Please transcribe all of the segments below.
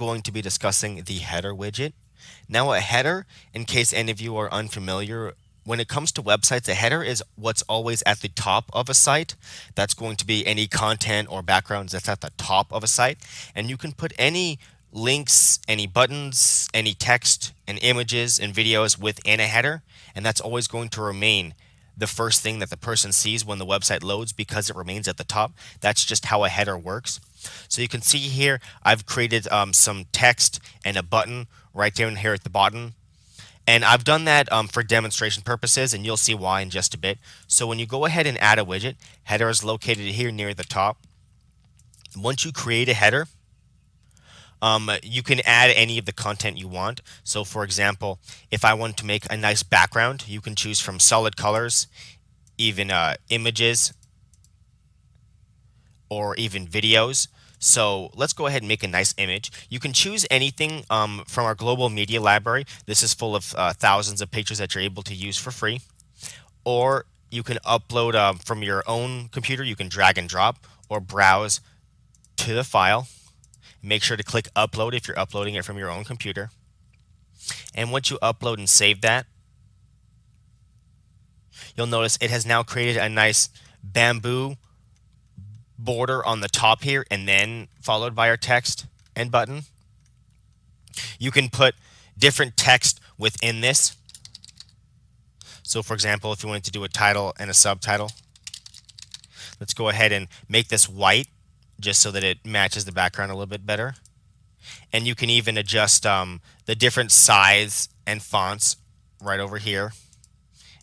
going to be discussing the header widget. Now, a header, in case any of you are unfamiliar, when it comes to websites, a header is what's always at the top of a site. That's going to be any content or backgrounds that's at the top of a site. And you can put any links, any buttons, any text, and images and videos within a header, and that's always going to remain the first thing that the person sees when the website loads because it remains at the top. That's just how a header works. So you can see here I've created some text and a button right down here at the bottom. And I've done that for demonstration purposes, and you'll see why in just a bit. So when you go ahead and add a widget, header is located here near the top. Once you create a header, you can add any of the content you want. So for example, if I want to make a nice background, you can choose from solid colors, even images, or even videos. So let's go ahead and make a nice image. You can choose anything from our global media library. This is full of thousands of pictures that you're able to use for free. Or you can upload from your own computer. You can drag and drop or browse to the file. Make sure to click upload if you're uploading it from your own computer. And once you upload and save that, you'll notice it has now created a nice bamboo border on the top here, and then followed by our text and button. You can put different text within this. So for example, if you wanted to do a title and a subtitle, let's go ahead and make this white just so that it matches the background a little bit better. And you can even adjust the different size and fonts right over here,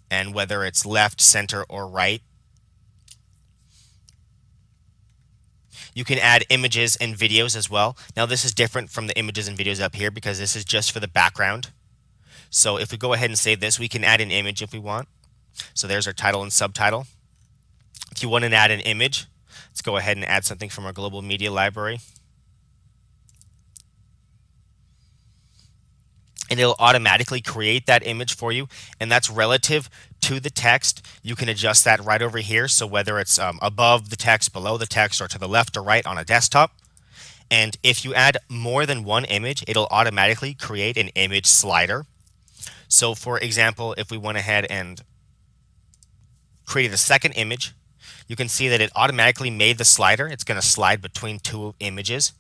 and whether it's left, center, or right. You can add images and videos as well. Now this is different from the images and videos up here because this is just for the background. So if we go ahead and save this, we can add an image if we want. So there's our title and subtitle. If you want to add an image, let's go ahead and add something from our global media library. And it'll automatically create that image for you, and that's relative to the text. You can adjust that right over here, so whether it's above the text, below the text, or to the left or right on a desktop. And if you add more than one image, it'll automatically create an image slider. So for example, if we went ahead and created a second image, you can see that it automatically made the slider. It's going to slide between two images.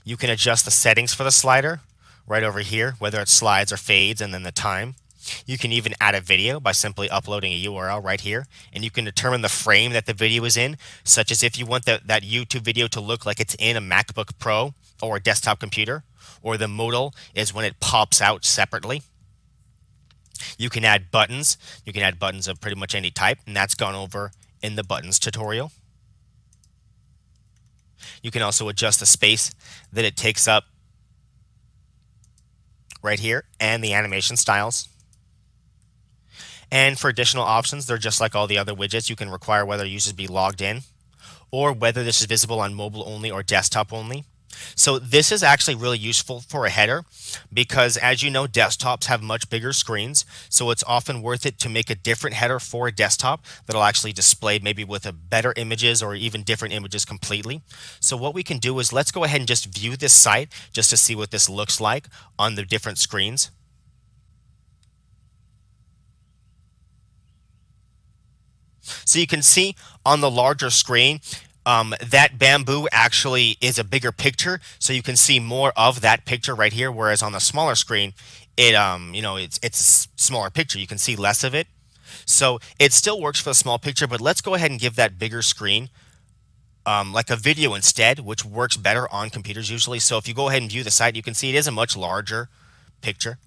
You can adjust the settings for the slider right over here, whether it slides or fades, and then the time. You can even add a video by simply uploading a URL right here, and you can determine the frame that the video is in, such as if you want that YouTube video to look like it's in a MacBook Pro or a desktop computer, or the modal is when it pops out separately. You can add buttons. You can add buttons of pretty much any type, and that's gone over in the buttons tutorial. You can also adjust the space that it takes up right here, and the animation styles. And for additional options, they're just like all the other widgets. You can require whether users be logged in, or whether this is visible on mobile only or desktop only. So this is actually really useful for a header because, as you know, desktops have much bigger screens, so it's often worth it to make a different header for a desktop that'll actually display maybe with a better images or even different images completely. So what we can do is let's go ahead and just view this site just to see what this looks like on the different screens. So you can see on the larger screen, that bamboo actually is a bigger picture, so you can see more of that picture right here. Whereas on the smaller screen, it's a smaller picture. You can see less of it. So it still works for the small picture, but let's go ahead and give that bigger screen like a video instead, which works better on computers usually. So if you go ahead and view the site, you can see it is a much larger picture,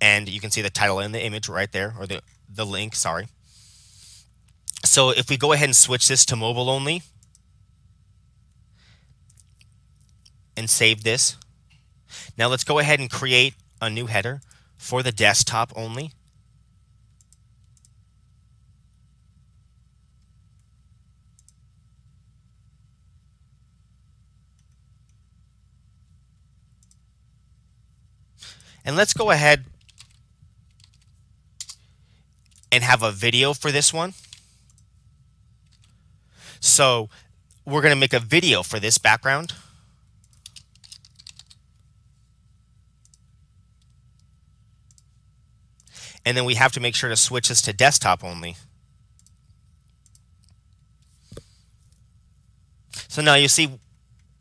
and you can see the title and the image right there, or the link. Sorry. So if we go ahead and switch this to mobile only, and save this. Now let's go ahead and create a new header for the desktop only. And let's go ahead and have a video for this one. So we're going to make a video for this background. And then we have to make sure to switch this to desktop only. So now you see,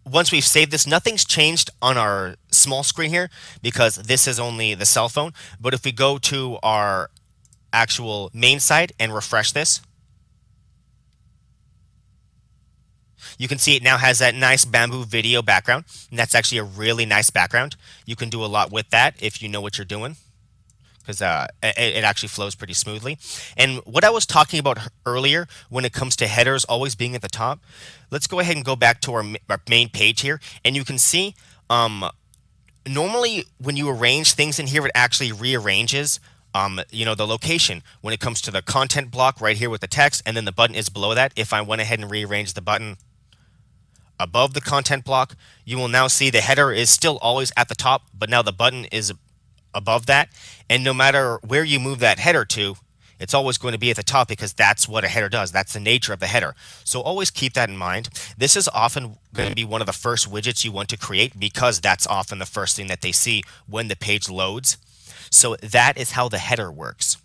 once we've saved this, nothing's changed on our small screen here because this is only the cell phone. But if we go to our actual main site and refresh this, you can see it now has that nice bamboo video background, and that's actually a really nice background. You can do a lot with that if you know what you're doing, because it actually flows pretty smoothly. And what I was talking about earlier when it comes to headers always being at the top, let's go ahead and go back to our main page here, and you can see normally when you arrange things in here, it actually rearranges the location when it comes to the content block right here with the text, and then the button is below that. If I went ahead and rearrange the button above the content block, you will now see the header is still always at the top, but now the button is above that. And no matter where you move that header to, it's always going to be at the top because that's what a header does. That's the nature of the header. So always keep that in mind. This is often going to be one of the first widgets you want to create because that's often the first thing that they see when the page loads. So that is how the header works.